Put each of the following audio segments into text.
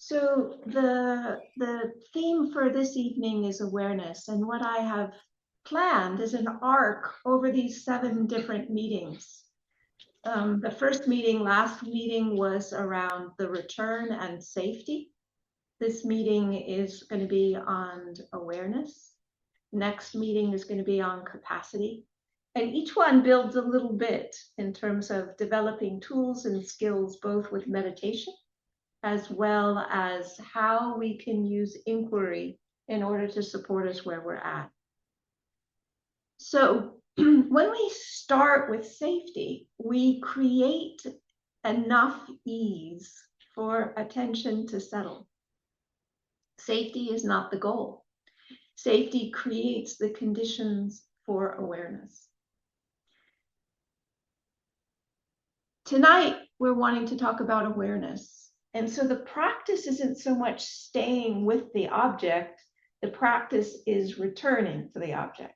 So the theme for this evening is awareness, and what I have planned is an arc over these 7 different meetings. The first meeting, last meeting, was around the return and safety. This meeting is going to be on awareness. Next meeting is going to be on capacity. And each one builds a little bit in terms of developing tools and skills, both with meditation as well as how we can use inquiry in order to support us where we're at. So when we start with safety, we create enough ease for attention to settle. Safety is not the goal. Safety creates the conditions for awareness. Tonight, we're wanting to talk about awareness. And so the practice isn't so much staying with the object, the practice is returning to the object.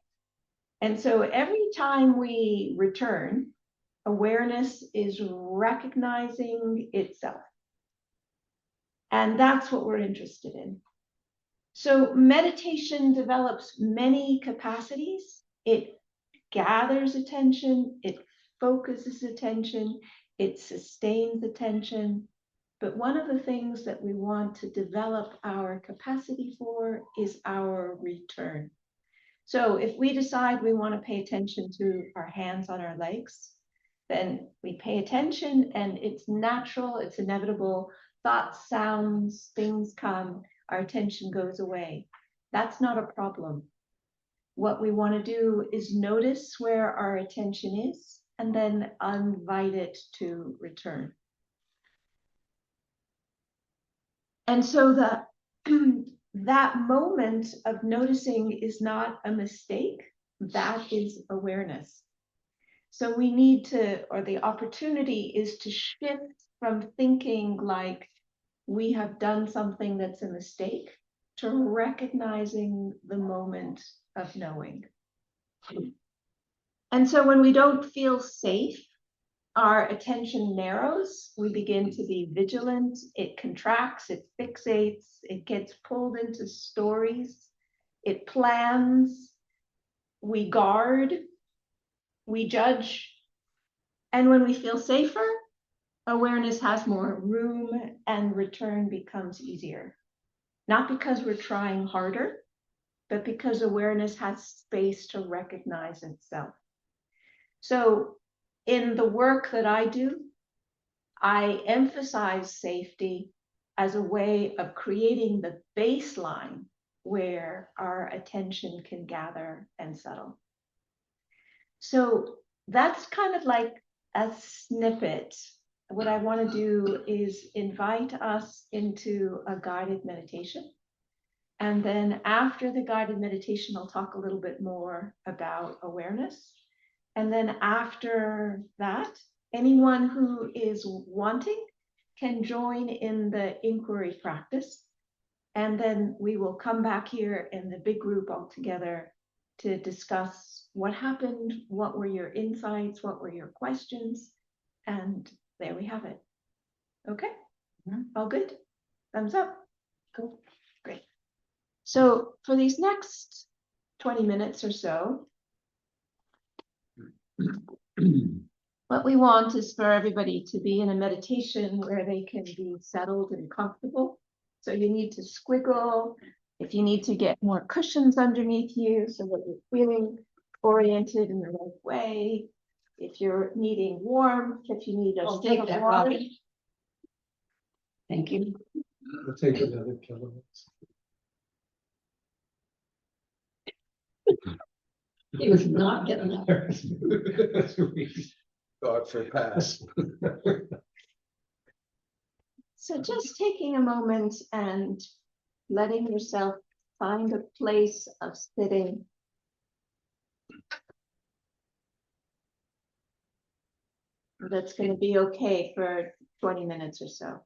And so every time we return, awareness is recognizing itself. And that's what we're interested in. So meditation develops many capacities. It gathers attention, it focuses attention, it sustains attention. But one of the things that we want to develop our capacity for is our return. So if we decide we want to pay attention to our hands on our legs, then we pay attention and it's natural, it's inevitable. Thoughts, sounds, things come, our attention goes away. That's not a problem. What we want to do is notice where our attention is and then invite it to return. And so that moment of noticing is not a mistake, that is awareness. So we need to, or the opportunity is to shift from thinking like we have done something that's a mistake to recognizing the moment of knowing. And so when we don't feel safe, our attention narrows, we begin to be vigilant, it contracts, it fixates, it gets pulled into stories, it plans, we guard, we judge. And when we feel safer, awareness has more room and return becomes easier. Not because we're trying harder, but because awareness has space to recognize itself. So in the work that I do, I emphasize safety as a way of creating the baseline where our attention can gather and settle. So that's kind of like a snippet. What I want to do is invite us into a guided meditation. And then after the guided meditation, I'll talk a little bit more about awareness. And then after that, anyone who is wanting can join in the inquiry practice. And then we will come back here in the big group all together to discuss what happened, what were your insights, what were your questions, and there we have it. Okay? All good? Thumbs up? Cool. Great. So for these next 20 minutes or so, what we want is for everybody to be in a meditation where they can be settled and comfortable. So you need to squiggle. If you need to get more cushions underneath you so that you're feeling oriented in the right way. If you're needing warmth, if you need a stick of water. Thank you. I'll take another pillow. He was not getting up. Thought for pass. So just taking a moment and letting yourself find a place of sitting. That's going to be okay for 20 minutes or so.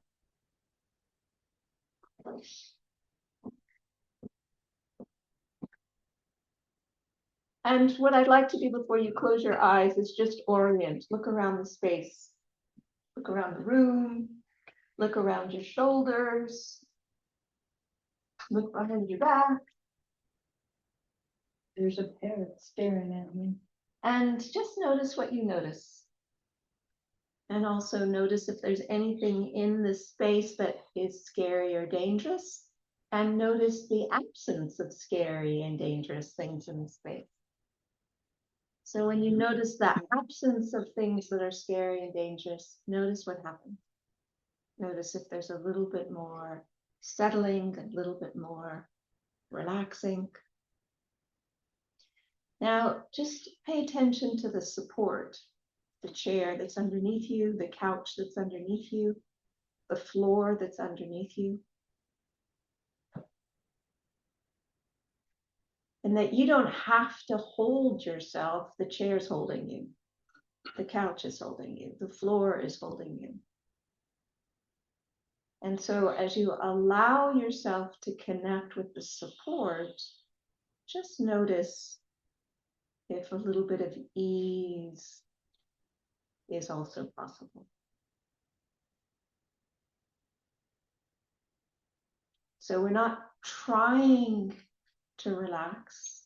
And what I'd like to do before you close your eyes is just orient, look around the space, look around the room, look around your shoulders, Look behind your back. There's a parrot staring at me. And just notice what you notice. And also notice if there's anything in the space that is scary or dangerous. And notice the absence of scary and dangerous things in the space. So when you notice the absence of things that are scary and dangerous, notice what happens. Notice if there's a little bit more settling, a little bit more relaxing. Now, just pay attention to the support, the chair that's underneath you, the couch that's underneath you, the floor that's underneath you. And that you don't have to hold yourself, the chair's holding you, the couch is holding you, the floor is holding you. And so as you allow yourself to connect with the support, just notice if a little bit of ease is also possible. So we're not trying to relax.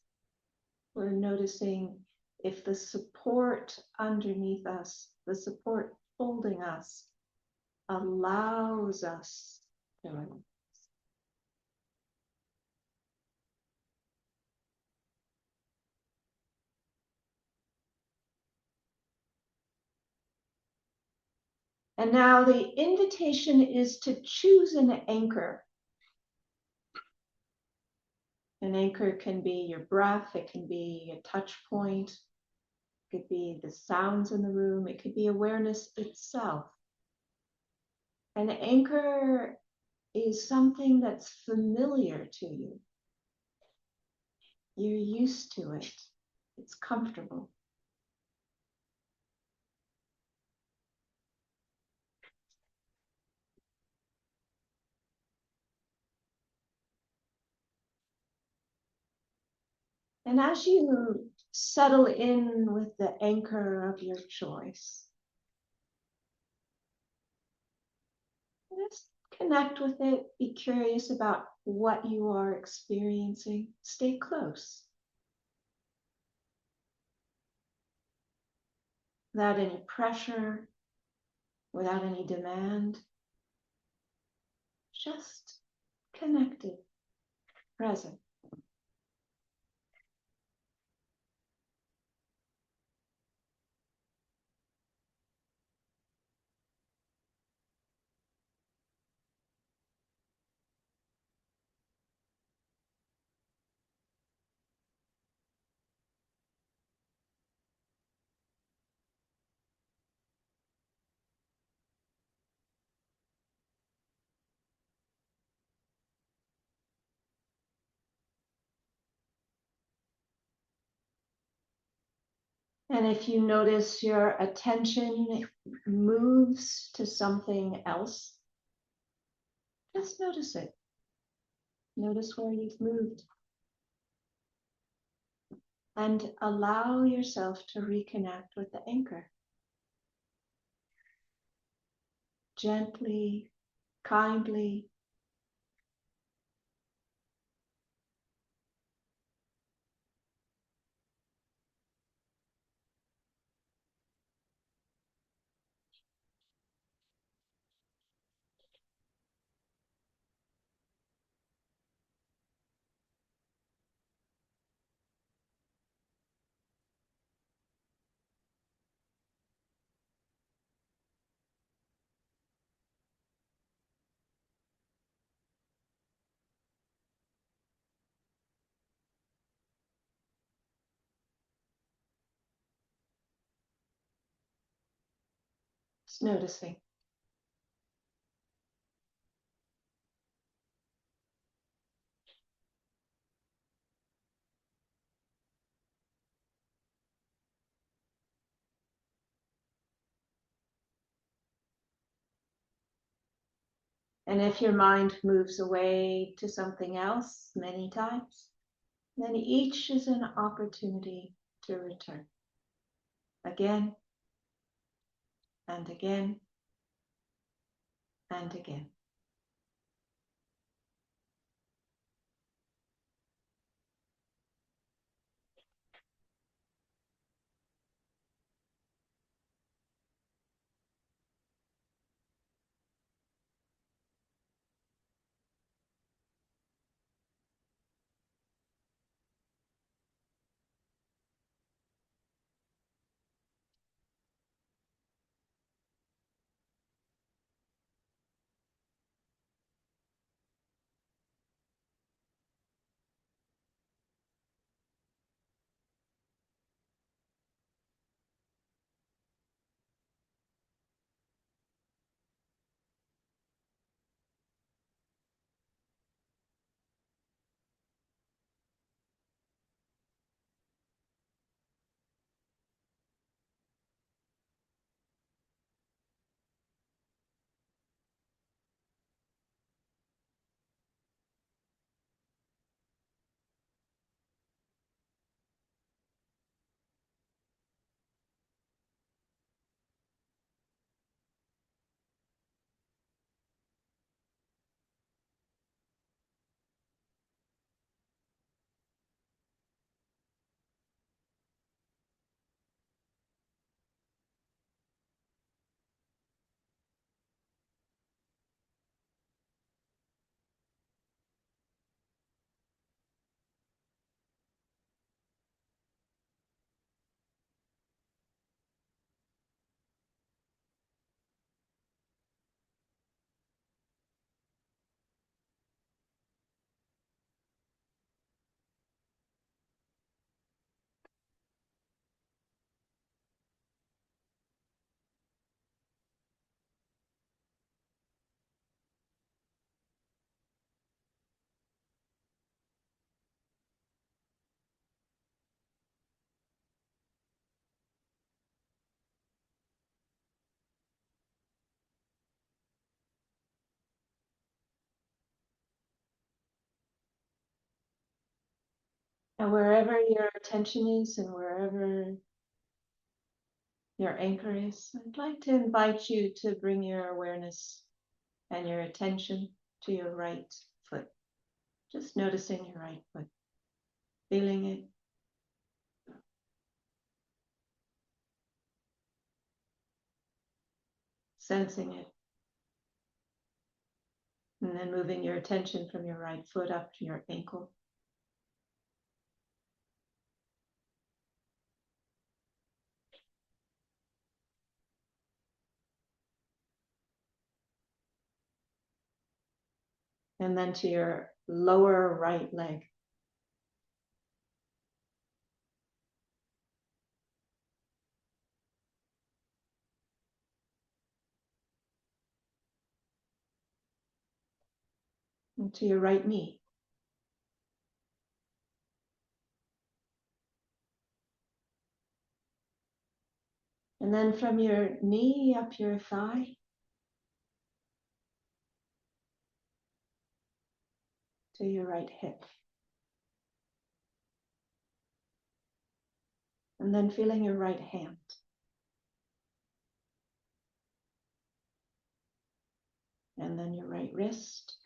We're noticing if the support underneath us, the support holding us, allows us to relax. And now the invitation is to choose an anchor. An anchor can be your breath, it can be a touch point, it could be the sounds in the room, it could be awareness itself. An anchor is something that's familiar to you. You're used to it. It's comfortable. And as you settle in with the anchor of your choice, just connect with it. Be curious about what you are experiencing. Stay close. Without any pressure, without any demand. Just connected, present. And if you notice your attention moves to something else, just notice it. Notice where you've moved. And allow yourself to reconnect with the anchor. Gently, kindly. Just noticing. And if your mind moves away to something else many times, then each is an opportunity to return. Again, and again, and again. And wherever your attention is and wherever your anchor is, I'd like to invite you to bring your awareness and your attention to your right foot. Just noticing your right foot, feeling it. Sensing it. And then moving your attention from your right foot up to your ankle. And then to your lower right leg. And to your right knee. And then from your knee up your thigh. To your right hip. And then feeling your right hand. And then your right wrist.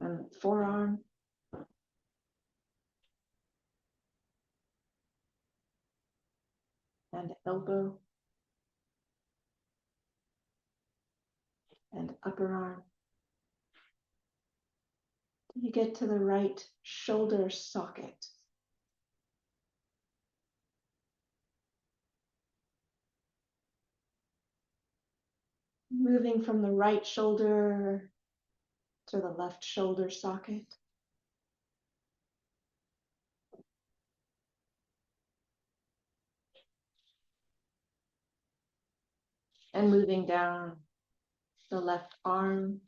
And forearm. And elbow. And upper arm. You get to the right shoulder socket. Moving from the right shoulder to the left shoulder socket. And moving down the left arm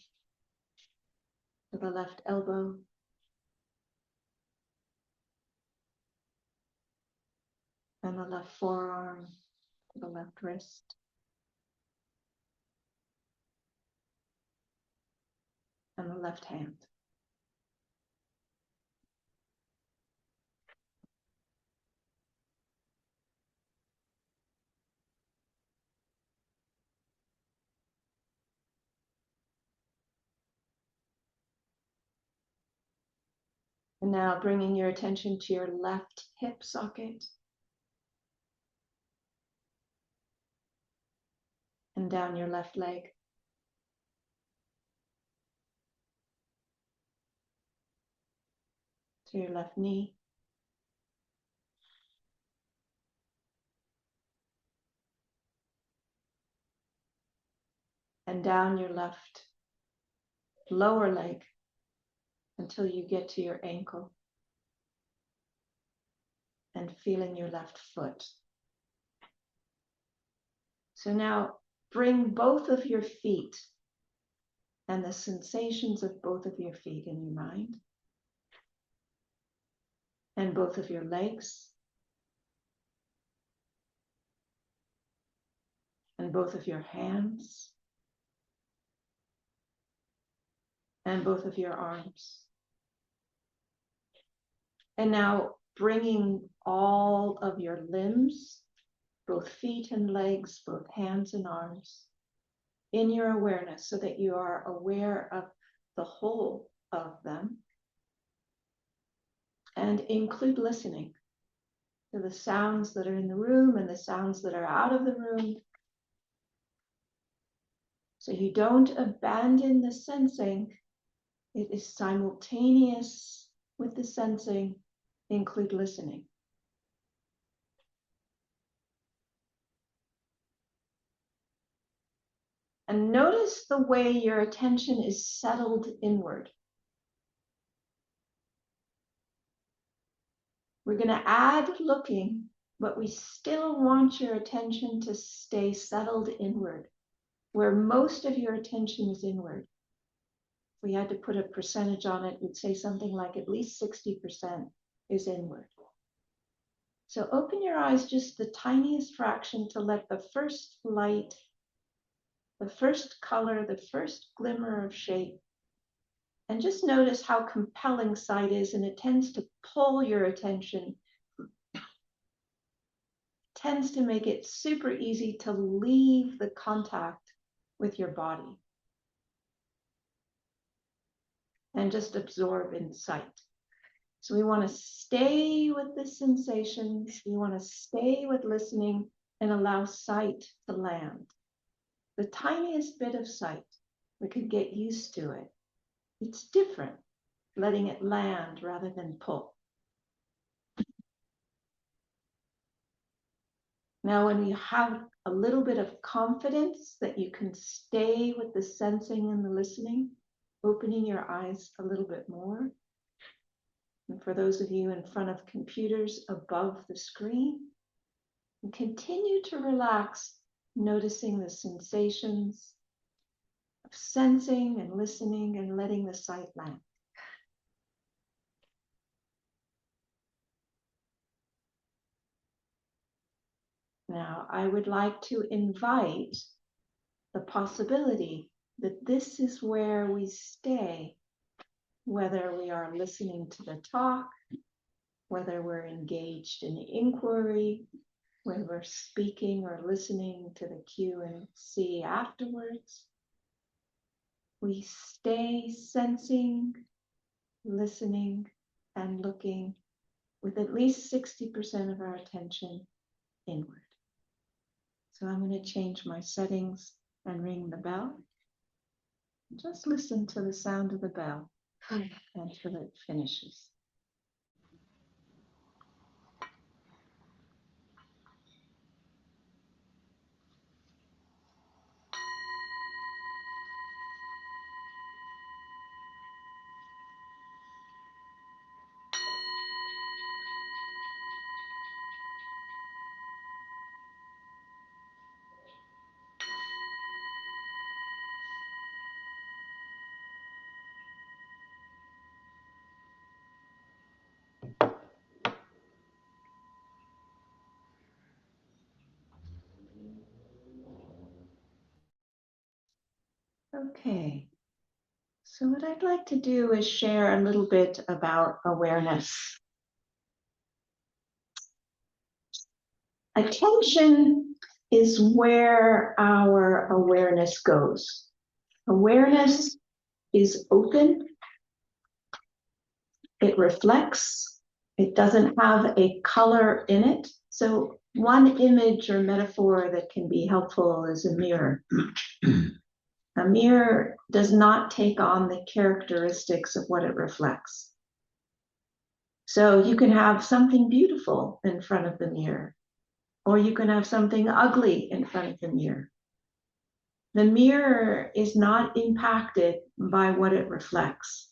to the left elbow. And the left forearm to the left wrist. And the left hand. And now bringing your attention to your left hip socket. And down your left leg. To your left knee. And down your left lower leg until you get to your ankle. And feeling your left foot. So now bring both of your feet and the sensations of both of your feet in your mind. And both of your legs. And both of your hands. And both of your arms. And now bringing all of your limbs, both feet and legs, both hands and arms, in your awareness so that you are aware of the whole of them. And include listening to the sounds that are in the room and the sounds that are out of the room. So you don't abandon the sensing. It is simultaneous with the sensing. Include listening. And notice the way your attention is settled inward. We're going to add looking, but we still want your attention to stay settled inward, where most of your attention is inward. If we had to put a percentage on it, we'd say something like at least 60% is inward. So open your eyes just the tiniest fraction to let the first light, the first color, the first glimmer of shape, and just notice how compelling sight is, and it tends to pull your attention, tends to make it super easy to leave the contact with your body and just absorb in sight. So we want to stay with the sensations, we want to stay with listening and allow sight to land. The tiniest bit of sight, we could get used to it. It's different, letting it land rather than pull. Now, when you have a little bit of confidence that you can stay with the sensing and the listening, opening your eyes a little bit more. And for those of you in front of computers above the screen, and continue to relax, noticing the sensations of sensing and listening and letting the sight land. Now, I would like to invite the possibility that this is where we stay, whether we are listening to the talk, whether we're engaged in inquiry, whether we're speaking or listening to the Q&C afterwards. We stay sensing, listening, and looking with at least 60% of our attention inward. So I'm going to change my settings and ring the bell. Just listen to the sound of the bell until it finishes. Okay, so what I'd like to do is share a little bit about awareness. Attention is where our awareness goes. Awareness is open, it reflects, it doesn't have a color in it. So one image or metaphor that can be helpful is a mirror. A mirror does not take on the characteristics of what it reflects. So you can have something beautiful in front of the mirror, or you can have something ugly in front of the mirror. The mirror is not impacted by what it reflects.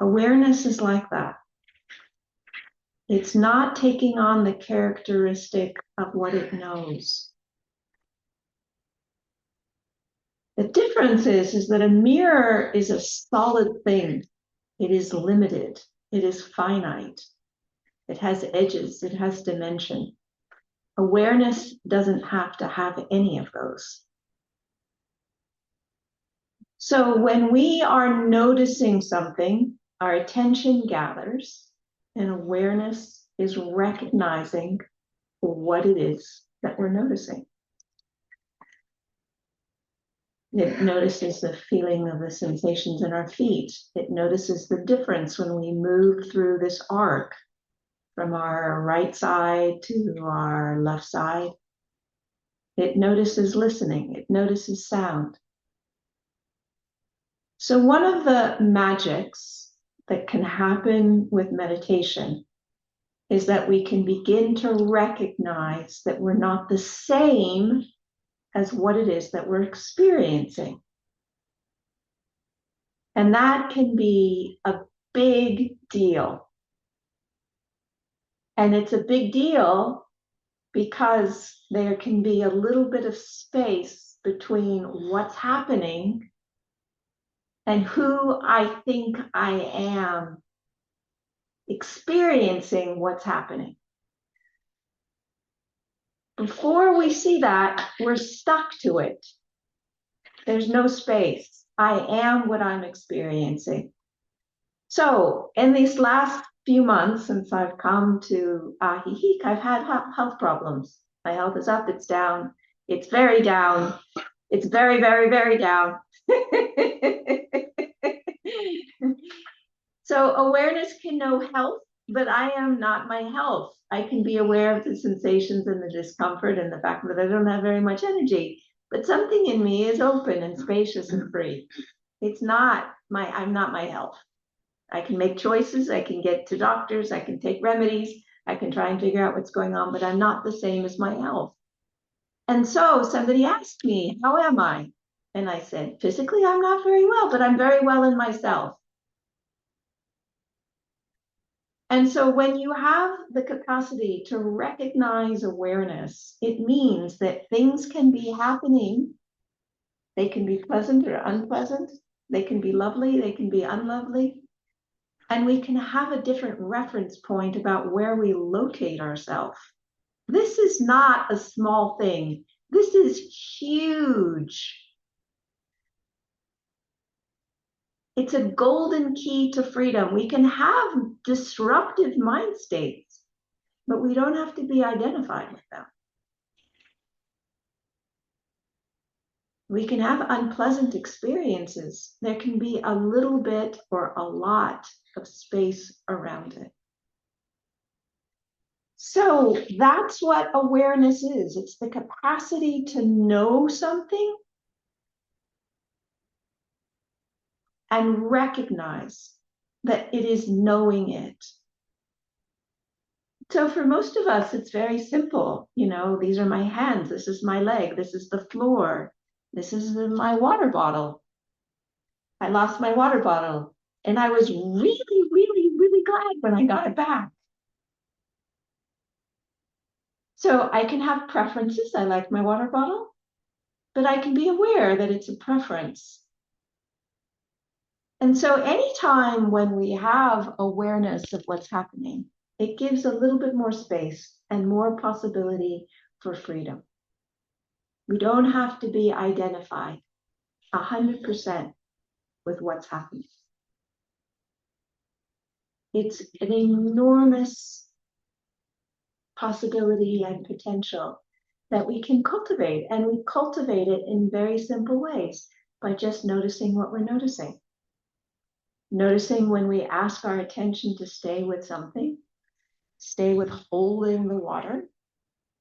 Awareness is like that. It's not taking on the characteristic of what it knows. The difference is that a mirror is a solid thing. It is limited. It is finite. It has edges. It has dimension. Awareness doesn't have to have any of those. So when we are noticing something, our attention gathers, and awareness is recognizing what it is that we're noticing. It notices the feeling of the sensations in our feet. It notices the difference when we move through this arc from our right side to our left side. It notices listening. It notices sound. So one of the magics that can happen with meditation is that we can begin to recognize that we're not the same as what it is that we're experiencing. And that can be a big deal. And it's a big deal because there can be a little bit of space between what's happening and who I think I am experiencing what's happening. Before we see that, we're stuck to it. There's no space. I am what I'm experiencing. So in these last few months since I've come to Ahihik, I've had health problems. My health is up, it's down, it's very down, it's very, very, very down. So awareness can know health, but I am not my health. I can be aware of the sensations and the discomfort and the fact that I don't have very much energy, but something in me is open and spacious and free. I'm not my health. I can make choices, I can get to doctors, I can take remedies, I can try and figure out what's going on, but I'm not the same as my health. And so somebody asked me, how am I? And I said, physically, I'm not very well, but I'm very well in myself. And so when you have the capacity to recognize awareness, it means that things can be happening. They can be pleasant or unpleasant. They can be lovely, they can be unlovely. And we can have a different reference point about where we locate ourselves. This is not a small thing. This is huge. It's a golden key to freedom. We can have disruptive mind states, but we don't have to be identified with them. We can have unpleasant experiences. There can be a little bit or a lot of space around it. So that's what awareness is. It's the capacity to know something and recognize that it is knowing it. So for most of us, it's very simple. You know, these are my hands, this is my leg, this is the floor, this is my water bottle. I lost my water bottle, and I was really, really, really glad when I got it back. So I can have preferences. I like my water bottle, but I can be aware that it's a preference. And so anytime when we have awareness of what's happening, it gives a little bit more space and more possibility for freedom. We don't have to be identified 100% with what's happening. It's an enormous possibility and potential that we can cultivate, and we cultivate it in very simple ways by just noticing what we're noticing. Noticing when we ask our attention to stay with something, stay with holding the water.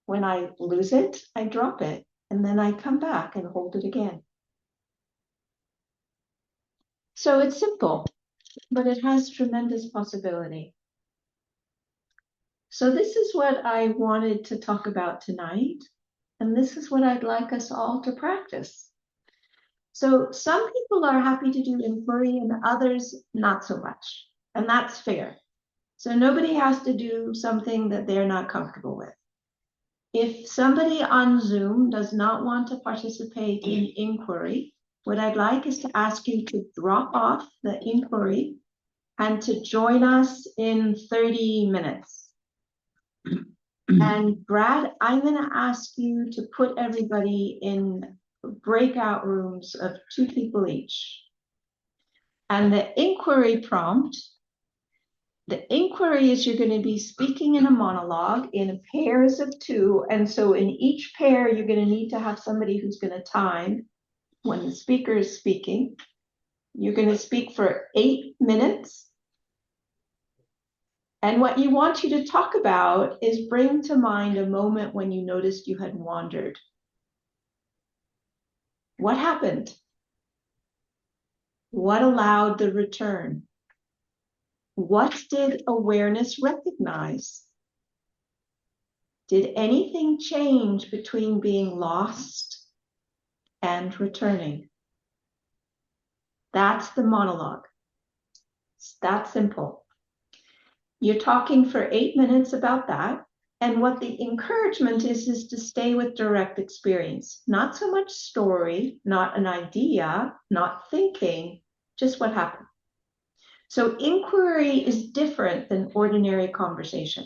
When I lose it, I drop it, and then I come back and hold it again. So it's simple, but it has tremendous possibility. So this is what I wanted to talk about tonight, and this is what I'd like us all to practice. So some people are happy to do inquiry and others not so much, and that's fair. So nobody has to do something that they're not comfortable with. If somebody on Zoom does not want to participate in inquiry, what I'd like is to ask you to drop off the inquiry and to join us in 30 minutes. And Brad, I'm going to ask you to put everybody in breakout rooms of 2 people each. And the inquiry prompt, the inquiry is you're going to be speaking in a monologue in pairs of 2. And so in each pair, you're going to need to have somebody who's going to time when the speaker is speaking. You're going to speak for 8 minutes. And what you want you to talk about is bring to mind a moment when you noticed you had wandered. What happened? What allowed the return? What did awareness recognize? Did anything change between being lost and returning? That's the monologue. It's that simple. You're talking for 8 minutes about that. And what the encouragement is to stay with direct experience. Not so much story, not an idea, not thinking, just what happened. So inquiry is different than ordinary conversation.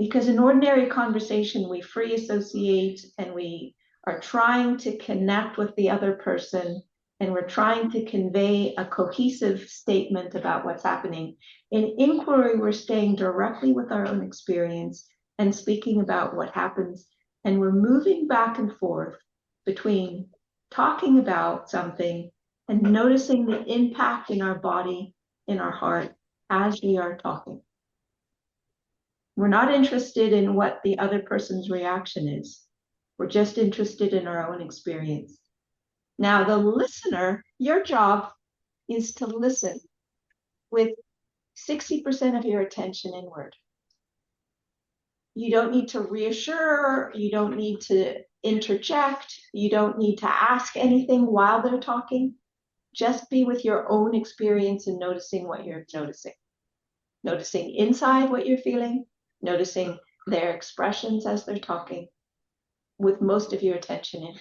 Because in ordinary conversation, we free associate and we are trying to connect with the other person, and we're trying to convey a cohesive statement about what's happening. In inquiry, we're staying directly with our own experience and speaking about what happens, and we're moving back and forth between talking about something and noticing the impact in our body, in our heart, as we are talking. We're not interested in what the other person's reaction is. We're just interested in our own experience. Now, the listener, your job is to listen with 60% of your attention inward. You don't need to reassure, you don't need to interject, you don't need to ask anything while they're talking. Just be with your own experience and noticing what you're noticing. Noticing inside what you're feeling, noticing their expressions as they're talking, with most of your attention in.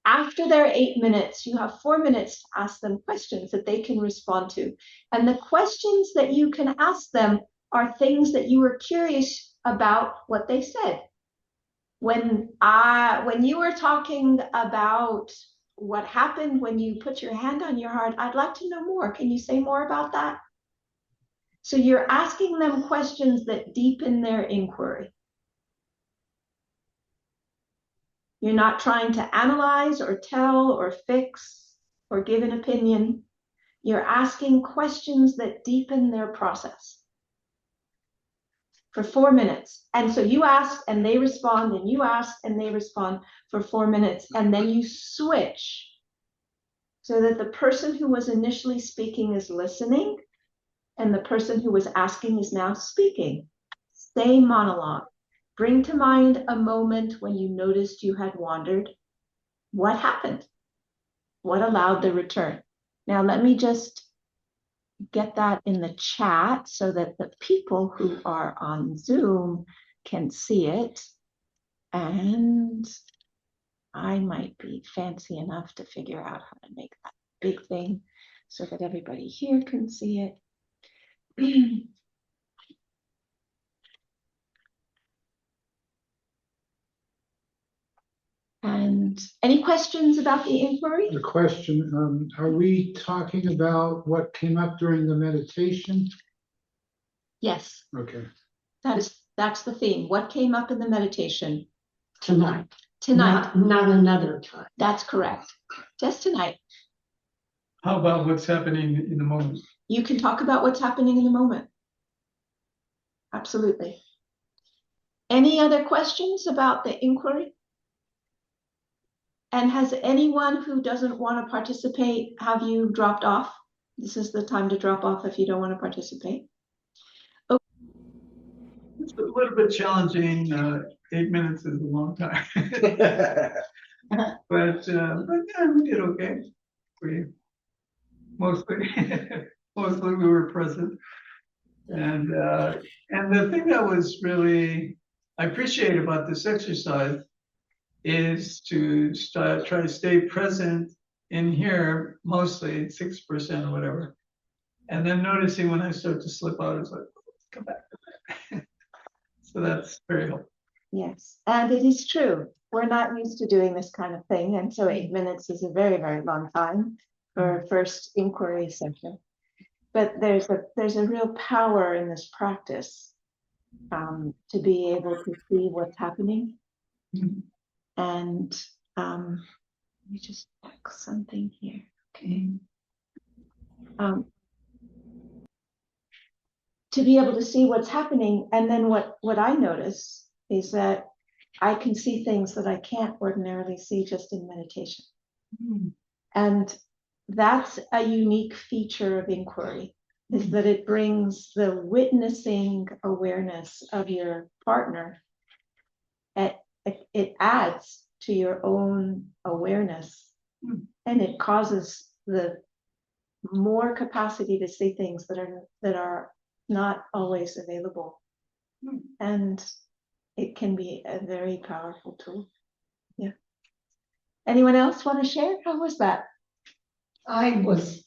After their 8 minutes, you have 4 minutes to ask them questions that they can respond to. And the questions that you can ask them are things that you were curious about what they said. When you were talking about what happened when you put your hand on your heart, I'd like to know more. Can you say more about that? So you're asking them questions that deepen their inquiry. You're not trying to analyze or tell or fix or give an opinion. You're asking questions that deepen their process for 4 minutes. And so you ask and they respond, and you ask and they respond for 4 minutes. And then you switch so that the person who was initially speaking is listening and the person who was asking is now speaking. Same monologue. Bring to mind a moment when you noticed you had wandered. What happened? What allowed the return? Now, let me just get that in the chat so that the people who are on Zoom can see it. And I might be fancy enough to figure out how to make that big thing so that everybody here can see it. And any questions about the inquiry? The question, are we talking about what came up during the meditation? Yes, Okay. that's the theme. What came up in the meditation? Tonight. Tonight. Not another time. That's correct. Just tonight. How about what's happening in the moment? You can talk about what's happening in the moment. Absolutely. Any other questions about the inquiry? And has anyone who doesn't want to participate, have you dropped off? This is the time to drop off if you don't want to participate. It's a little bit challenging. 8 minutes is a long time. But yeah, we did okay. We mostly we were present. And the thing that was really I appreciate about this exercise is to try to stay present in here, mostly 6% or whatever. And then noticing when I start to slip out, it's like, come back. So that's very helpful. Yes, and it is true. We're not used to doing this kind of thing. And so 8 minutes is a very, very long time for a first inquiry session. But there's a real power in this practice to be able to see what's happening. Mm-hmm. And let me just check something here. Okay. To be able to see what's happening. And then what I notice is that I can see things that I can't ordinarily see just in meditation. Mm-hmm. And that's a unique feature of inquiry, is that it brings the witnessing awareness of your partner. It adds to your own awareness, and it causes the more capacity to see things that are not always available. And it can be a very powerful tool. Yeah. Anyone else want to share? How was that? I was,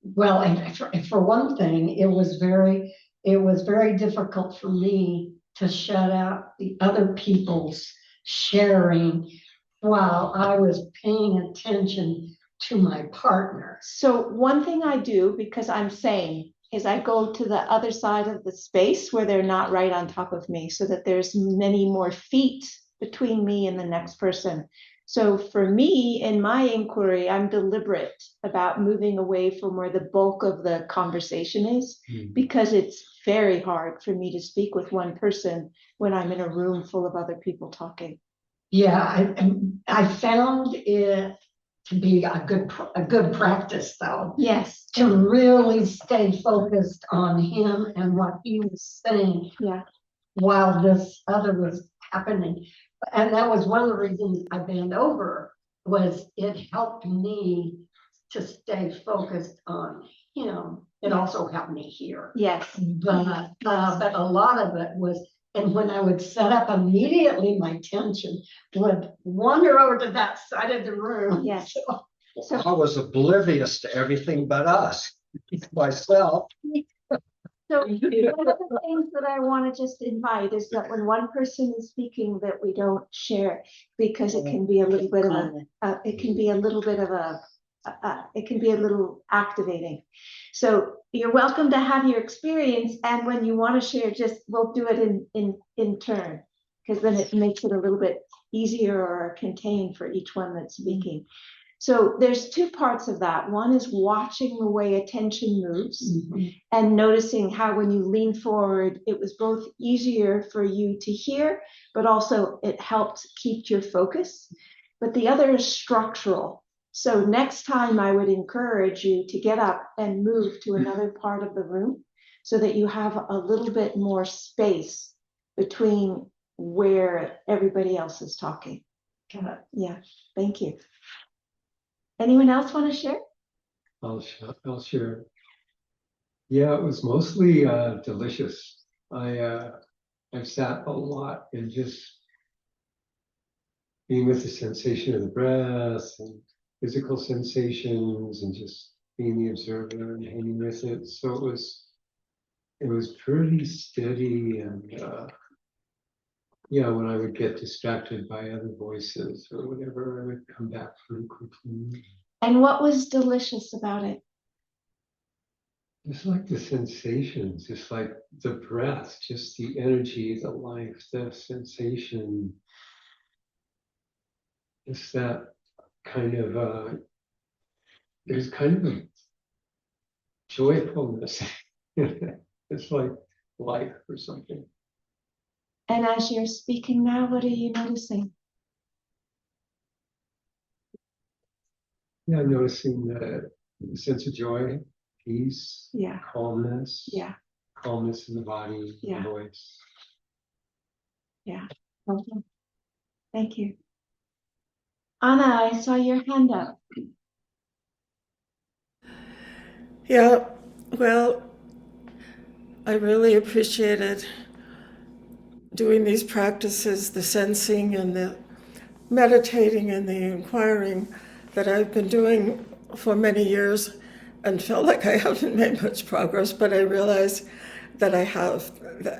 well, and for one thing, it was very it was very difficult for me to shut out the other people's sharing while I was paying attention to my partner. So one thing I do, because I'm sane, is I go to the other side of the space where they're not right on top of me, so that there's many more feet between me and the next person. So for me, in my inquiry, I'm deliberate about moving away from where the bulk of the conversation is, because it's very hard for me to speak with one person when I'm in a room full of other people talking. Yeah, I found it to be a good practice, though, Yes. to really stay focused on him and what he was saying. Yeah. While this other was happening. And that was one of the reasons I bent over, was it helped me to stay focused on him. It also helped me hear. Yes. But a lot of it was, and when I would set up, immediately my attention would wander over to that side of the room. Yes. So I was oblivious to everything but us, myself. So one of the things that I want to just invite is that when one person is speaking, that we don't share, because it can be a little bit of a, it can be a little activating. So you're welcome to have your experience, and when you want to share, just we'll do it in turn, because then it makes it a little bit easier or contained for each one that's speaking. So there's two parts of that. One is watching the way attention moves, and noticing how when you lean forward, it was both easier for you to hear, but also it helped keep your focus. But the other is structural. So next time I would encourage you to get up and move to another part of the room, so that you have a little bit more space between where everybody else is talking. Yeah, thank you. Anyone else want to share? I'll share. Yeah, it was mostly delicious. I've sat a lot and just being with the sensation of the breath and physical sensations, and just being the observer and hanging with it. So it was pretty steady, and yeah, when I would get distracted by other voices or whatever, I would come back pretty quickly. And what was delicious about it? Just like the sensations, just like the breath, just the energy, the life, the sensation. Just that kind of, there's kind of a joyfulness. It's like life or something. And as you're speaking now, what are you noticing? Yeah, noticing the sense of joy, peace, Yeah. calmness. Yeah. Calmness in the body, Yeah. the voice. Yeah. Okay. Thank you. Anna, I saw your hand up. Yeah, well, I really appreciated doing these practices, the sensing and the meditating and the inquiring that I've been doing for many years, and felt like I haven't made much progress, but I realize that I have.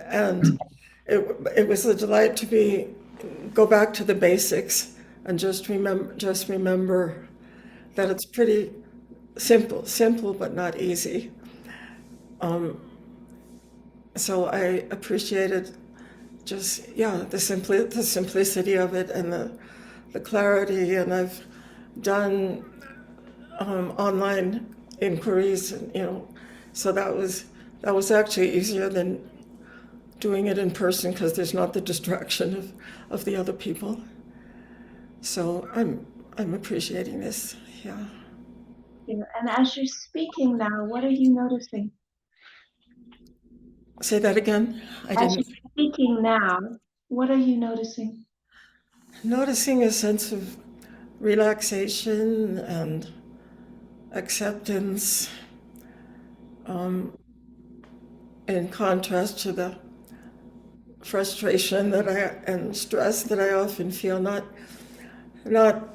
And it was a delight to go back to the basics and just remember that it's pretty simple but not easy. So I appreciated just the simplicity of it, and the clarity. And I've done online inquiries, and so that was actually easier than doing it in person, because there's not the distraction of the other people. So I'm appreciating this. Yeah. And as you're speaking now, what are you noticing? Say that again. As you're speaking now, what are you noticing? Noticing a sense of relaxation and acceptance, in contrast to the frustration and stress that I often feel, not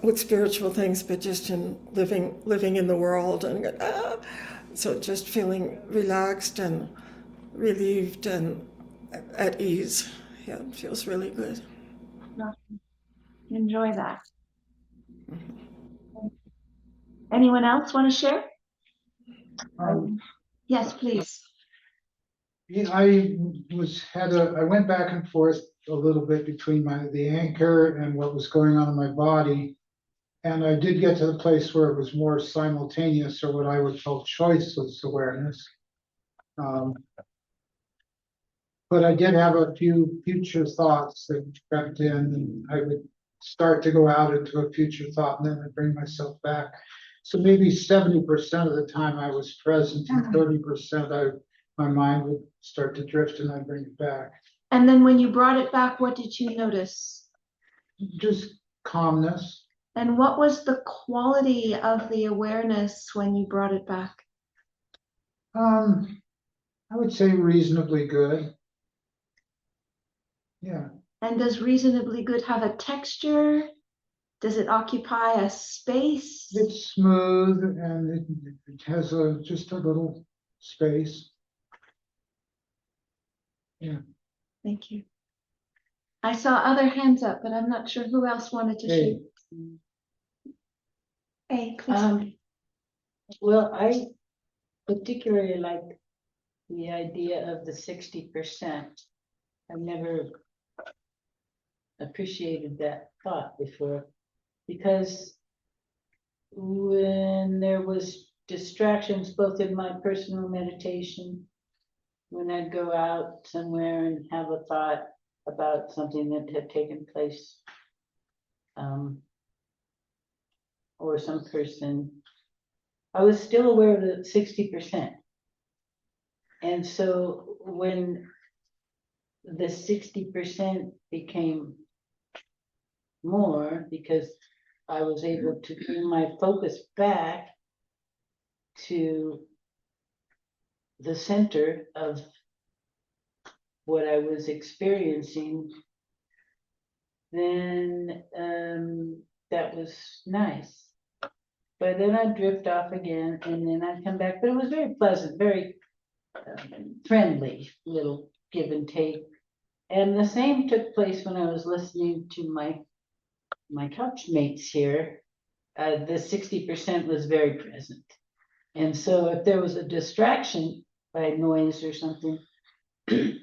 with spiritual things, but just in living in the world. And so just feeling relaxed and relieved and at ease. Yeah, it feels really good. Enjoy that. Anyone else want to share? Yes, please. Yeah, I went back and forth a little bit between the anchor and what was going on in my body. And I did get to the place where it was more simultaneous, or what I would call choiceless awareness. But I did have a few future thoughts that crept in, and I would start to go out into a future thought, and then I'd bring myself back. So maybe 70% of the time I was present, and 30% my mind would start to drift, and I'd bring it back. And then when you brought it back, what did you notice? Just calmness. And what was the quality of the awareness when you brought it back? I would say reasonably good. Yeah. And does reasonably good have a texture? Does it occupy a space? It's smooth, and it has just a little space. Yeah. Thank you. I saw other hands up, but I'm not sure who else wanted to Hey. shoot. Hey, please. Well, I particularly like the idea of the 60%. I've never appreciated that thought before, because when there was distractions, both in my personal meditation, when I'd go out somewhere and have a thought about something that had taken place, or some person, I was still aware of the 60%. And so when the 60% became more, because I was able to bring my focus back to the center of what I was experiencing, then that was nice. But then I'd drift off again, and then I'd come back. But it was very pleasant, very friendly little give and take. And the same took place when I was listening to my couch mates here. The 60% was very present. And so if there was a distraction by noise or something,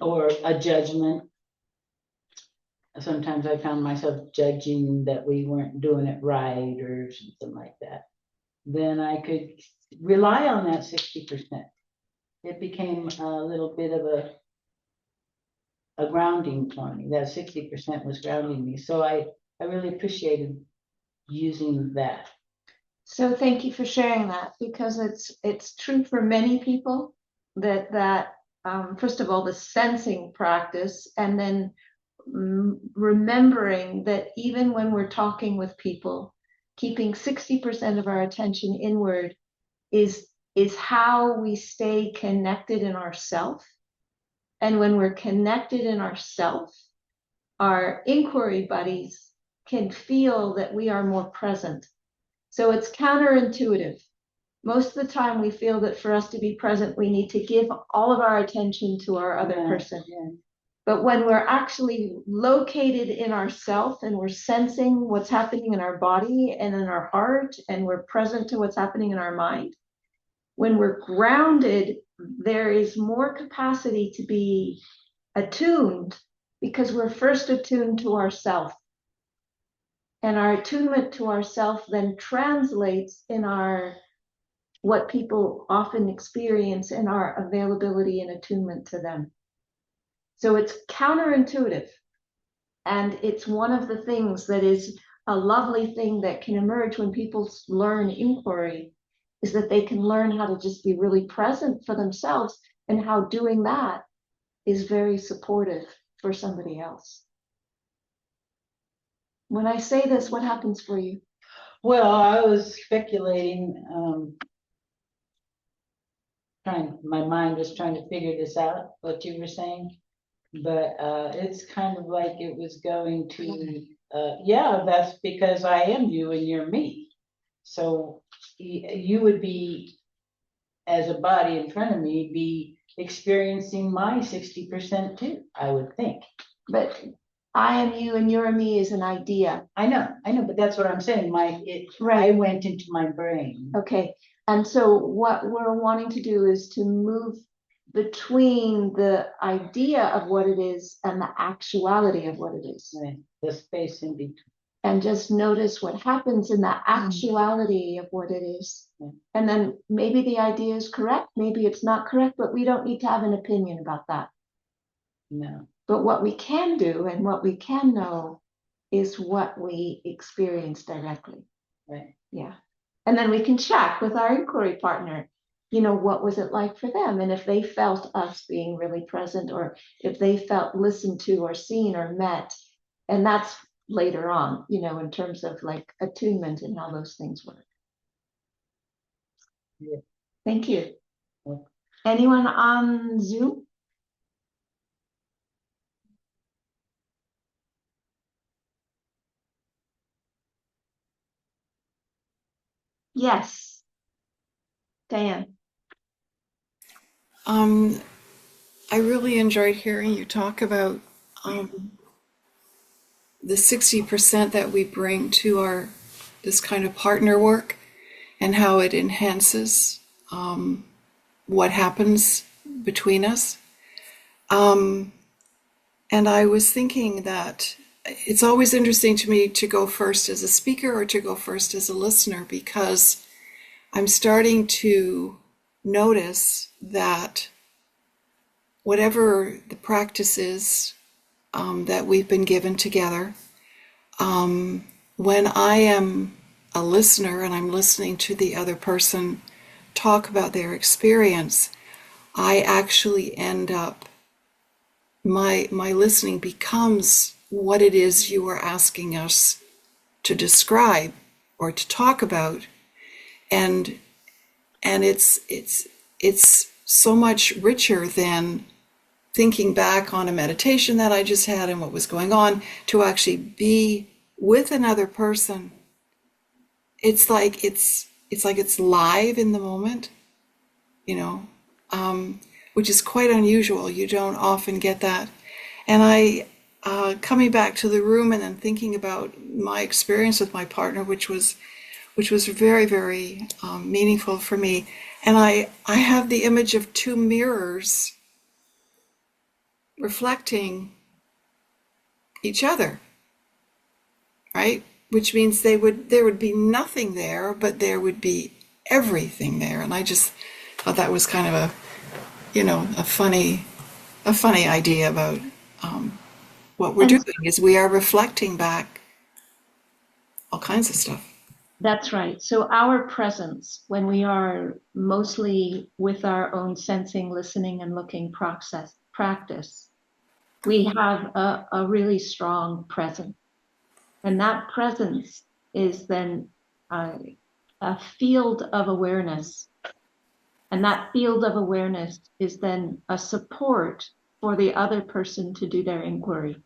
or a judgment, sometimes I found myself judging that we weren't doing it right or something like that, then I could rely on that 60%. It became a little bit of a grounding for me. That 60% was grounding me. So I really appreciated using that. So thank you for sharing that, because it's true for many people that first of all, the sensing practice, and then remembering that even when we're talking with people, keeping 60% of our attention inward is how we stay connected in ourself. And when we're connected in ourself, our inquiry buddies can feel that we are more present. So it's counterintuitive. Most of the time we feel that for us to be present, we need to give all of our attention to our other person. Yeah. But when we're actually located in ourself and we're sensing what's happening in our body and in our heart, and we're present to what's happening in our mind, when we're grounded, there is more capacity to be attuned, because we're first attuned to ourself. And our attunement to ourself then translates in what people often experience in our availability and attunement to them. So it's counterintuitive. And it's one of the things that is a lovely thing that can emerge when people learn inquiry, is that they can learn how to just be really present for themselves, and how doing that is very supportive for somebody else. When I say this, what happens for you? Well, I was speculating, my mind was trying to figure this out, what you were saying. But it's kind of like it was going to, yeah, that's because I am you and you're me. So you would be, as a body in front of me, be experiencing my 60% too, I would think. But I am you and you're me is an idea. I know, but that's what I'm saying, I Right. went into my brain. Okay, and so what we're wanting to do is to move between the idea of what it is and the actuality of what it is. Right, the space in between. And just notice what happens in the actuality of what it is. And then maybe the idea is correct, maybe it's not correct, but we don't need to have an opinion about that. No. But what we can do and what we can know is what we experience directly. Right. Yeah. And then we can check with our inquiry partner, what was it like for them? And if they felt us being really present, or if they felt listened to or seen or met. And that's later on, in terms of like attunement and how those things work. Yeah. Thank you. Yeah. Anyone on Zoom? Yes. Diane. I really enjoyed hearing you talk about the 60% that we bring to this kind of partner work and how it enhances what happens between us. And I was thinking that it's always interesting to me to go first as a speaker or to go first as a listener, because I'm starting to notice that whatever the practice is that we've been given together, when I am a listener and I'm listening to the other person talk about their experience, I actually end up, my listening becomes what it is you are asking us to describe or to talk about, and it's so much richer than thinking back on a meditation that I just had and what was going on, to actually be with another person. It's like it's live in the moment, which is quite unusual. You don't often get that. And I, coming back to the room and then thinking about my experience with my partner, which was very, very meaningful for me. And I have the image of two mirrors reflecting each other, right? Which means there would be nothing there, but there would be everything there. And I just thought that was kind of a funny idea about what we're doing is we are reflecting back all kinds of stuff. That's right. So our presence, when we are mostly with our own sensing, listening, and looking practice, we have a really strong presence. And that presence is then a field of awareness. And that field of awareness is then a support for the other person to do their inquiry.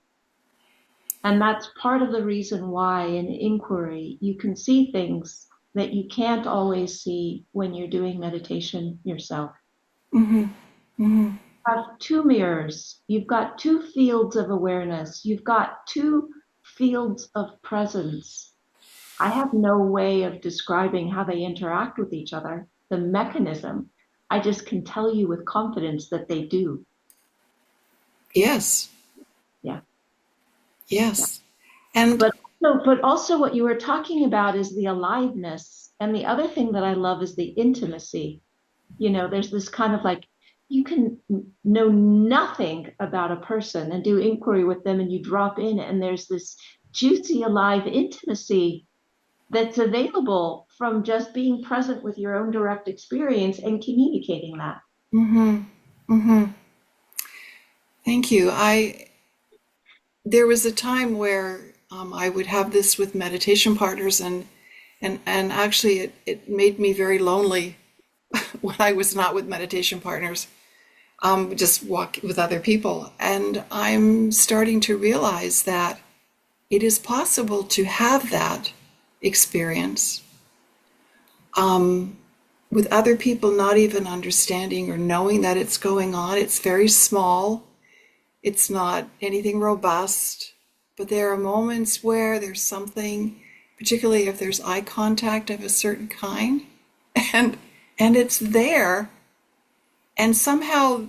And that's part of the reason why in inquiry you can see things that you can't always see when you're doing meditation yourself. Mm-hmm. Mm-hmm. You have two mirrors, you've got two fields of awareness, you've got two fields of presence. I have no way of describing how they interact with each other, the mechanism. I just can tell you with confidence that they do. Yes. Yeah. Yes. Yeah. But also what you were talking about is the aliveness. And the other thing that I love is the intimacy. There's this kind of like, you can know nothing about a person and do inquiry with them and you drop in and there's this juicy, alive intimacy that's available from just being present with your own direct experience and communicating that. Mm-hmm. Mm-hmm. Thank you. There was a time where I would have this with meditation partners, and actually it made me very lonely when I was not with meditation partners, just walk with other people. And I'm starting to realize that it is possible to have that experience with other people not even understanding or knowing that it's going on. It's very small. It's not anything robust, but there are moments where there's something, particularly if there's eye contact of a certain kind, and it's there, and somehow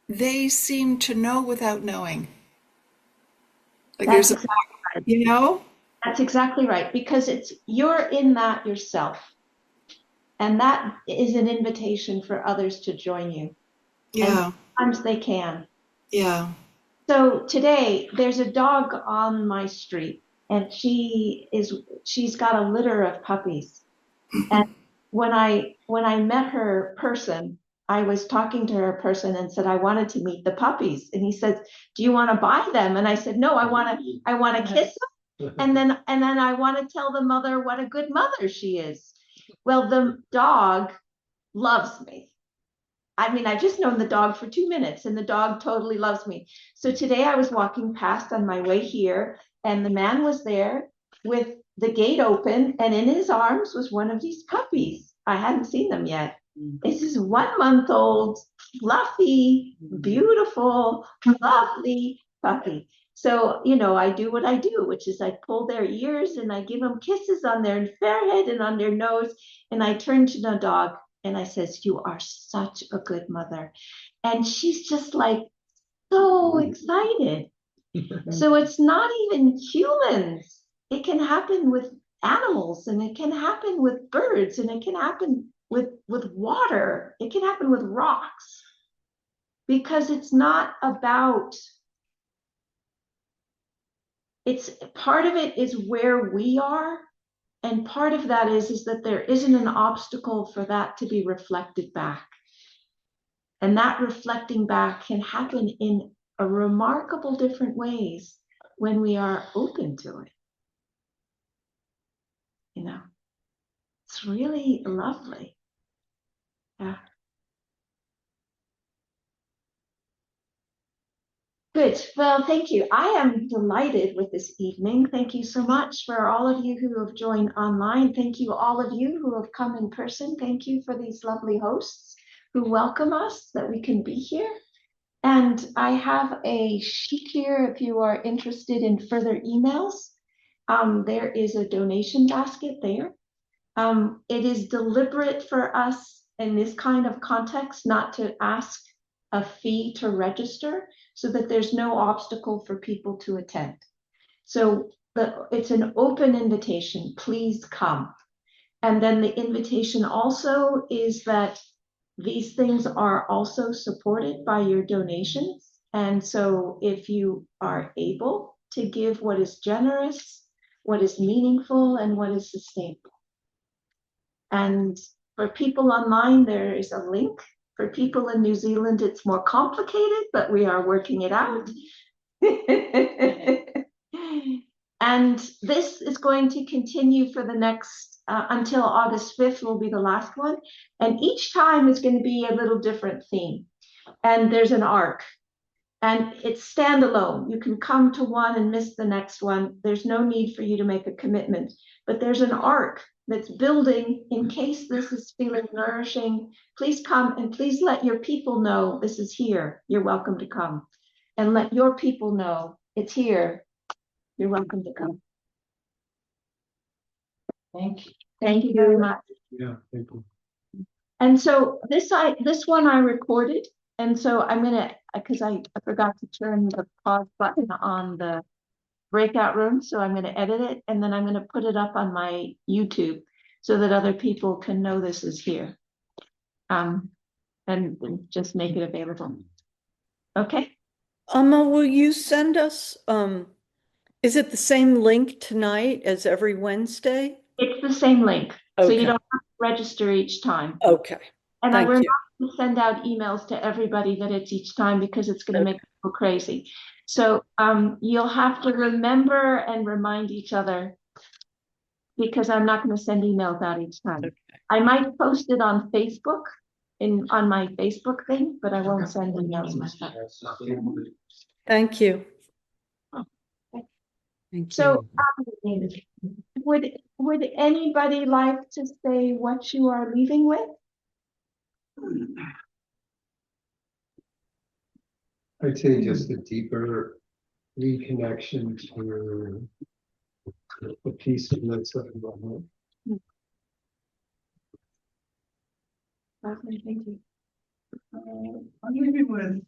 they seem to know without knowing. Like That's there's a, exactly right. you know? That's exactly right, because you're in that yourself. And that is an invitation for others to join you. Yeah, And sometimes they can. yeah. So today there's a dog on my street, and she's got a litter of puppies. And when I met her person, I was talking to her person and said I wanted to meet the puppies. And he said, "Do you want to buy them?" And I said, "No, I want to kiss them. And then I want to tell the mother what a good mother she is." Well, the dog loves me. I mean, I've just known the dog for 2 minutes, and the dog totally loves me. So today I was walking past on my way here, and the man was there with the gate open, and in his arms was one of these puppies. I hadn't seen them yet. This is 1 month old, fluffy, beautiful, lovely puppy. So, I do what I do, which is I pull their ears and I give them kisses on their forehead and on their nose. And I turn to the dog and I says, "You are such a good mother." And she's just like so excited. So it's not even humans. It can happen with animals, and it can happen with birds, and it can happen with water. It can happen with rocks, because it's not about, it's part of it is where we are, and part of that is that there isn't an obstacle for that to be reflected back. And that reflecting back can happen in a remarkable different ways when we are open to it. It's really lovely. Yeah. Good. Well, thank you. I am delighted with this evening. Thank you so much for all of you who have joined online. Thank you, all of you who have come in person. Thank you for these lovely hosts who welcome us, that we can be here. And I have a sheet here if you are interested in further emails. There is a donation basket there. It is deliberate for us in this kind of context not to ask a fee to register, so that there's no obstacle for people to attend. So it's an open invitation. Please come. And then the invitation also is that these things are also supported by your donations. And so if you are able to give what is generous, what is meaningful, and what is sustainable. And for people online, there is a link. For people in New Zealand, it's more complicated, but we are working it out. And this is going to continue for the next, until August 5th will be the last one. And each time is going to be a little different theme. And there's an arc. And it's standalone. You can come to one and miss the next one. There's no need for you to make a commitment. But there's an arc that's building in case this is feeling nourishing. Please come, and please let your people know this is here. You're welcome to come. And let your people know it's here. You're welcome to come. Thank you. Thank you very much. Yeah, thank you. And so this one I recorded. And so I'm gonna, because I forgot to turn the pause button on the breakout room. So I'm gonna edit it, and then I'm gonna put it up on my YouTube so that other people can know this is here. And just make it available. Okay. Amma, will you send us, is it the same link tonight as every Wednesday? It's the same link. So you Okay. don't have to register each time. Okay, And thank we're you. not going to send out emails to everybody that it's each time, because it's going to make people crazy. So you'll have to remember and remind each other, because I'm not going to send emails out each time. Okay. I might post it on Facebook, on my Facebook thing, but I won't send emails myself. Thank you. Okay. Thank So you. would anybody like to say what you are leaving with? I'd say just a deeper reconnection to the peacefulness of the moment. Lovely, thank you. I'm leaving with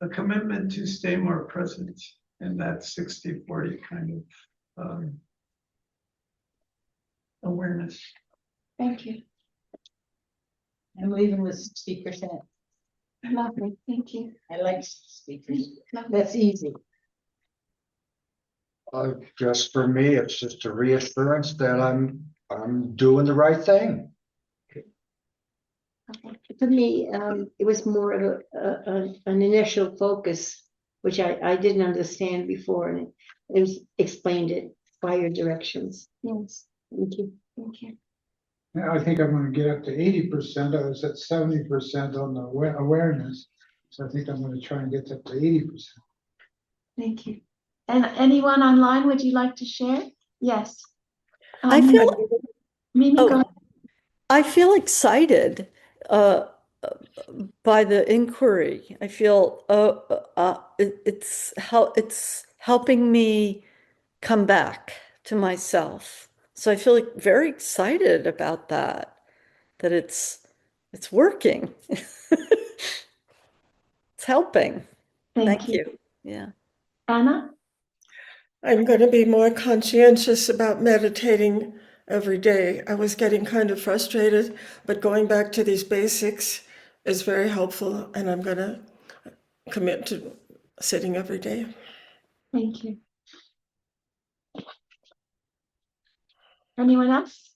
a commitment to stay more present in that 60-40 kind of awareness. Thank you. I'm leaving with 60%. Lovely, thank you. I like 60%. That's easy. Just for me, it's just a reassurance that I'm doing the right thing. For me, it was more of an initial focus, which I didn't understand before, and it was explained it by your directions. Yes, Thank you. thank you. Yeah, I think I'm gonna get up to 80%. I was at 70% on the awareness. So I think I'm gonna try and get up to 80%. Thank you. And anyone online, would you like to share? Yes. I feel, Mimi, oh, go ahead. I feel excited by the inquiry. I feel it's helping me come back to myself. So I feel like very excited about that it's working. It's helping. Thank you. You. Yeah. Anna? I'm going to be more conscientious about meditating every day. I was getting kind of frustrated, but going back to these basics is very helpful, and I'm going to commit to sitting every day. Thank you. Anyone else?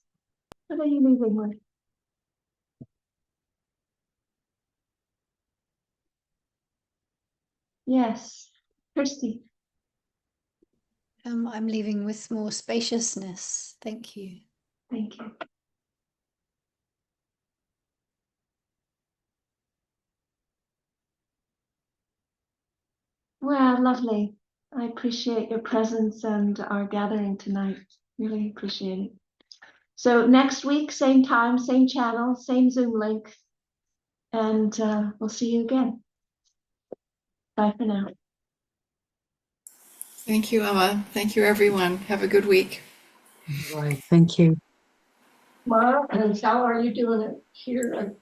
What are you leaving with? Yes, Kirsty. I'm leaving with more spaciousness. Thank you. Thank you. Well, lovely. I appreciate your presence and our gathering tonight. Really appreciate it. So next week, same time, same channel, same Zoom link, and we'll see you again. Bye for now. Thank you, Emma. Thank you, everyone. Have a good week. Right. Thank you. Mara, and how are you doing it here?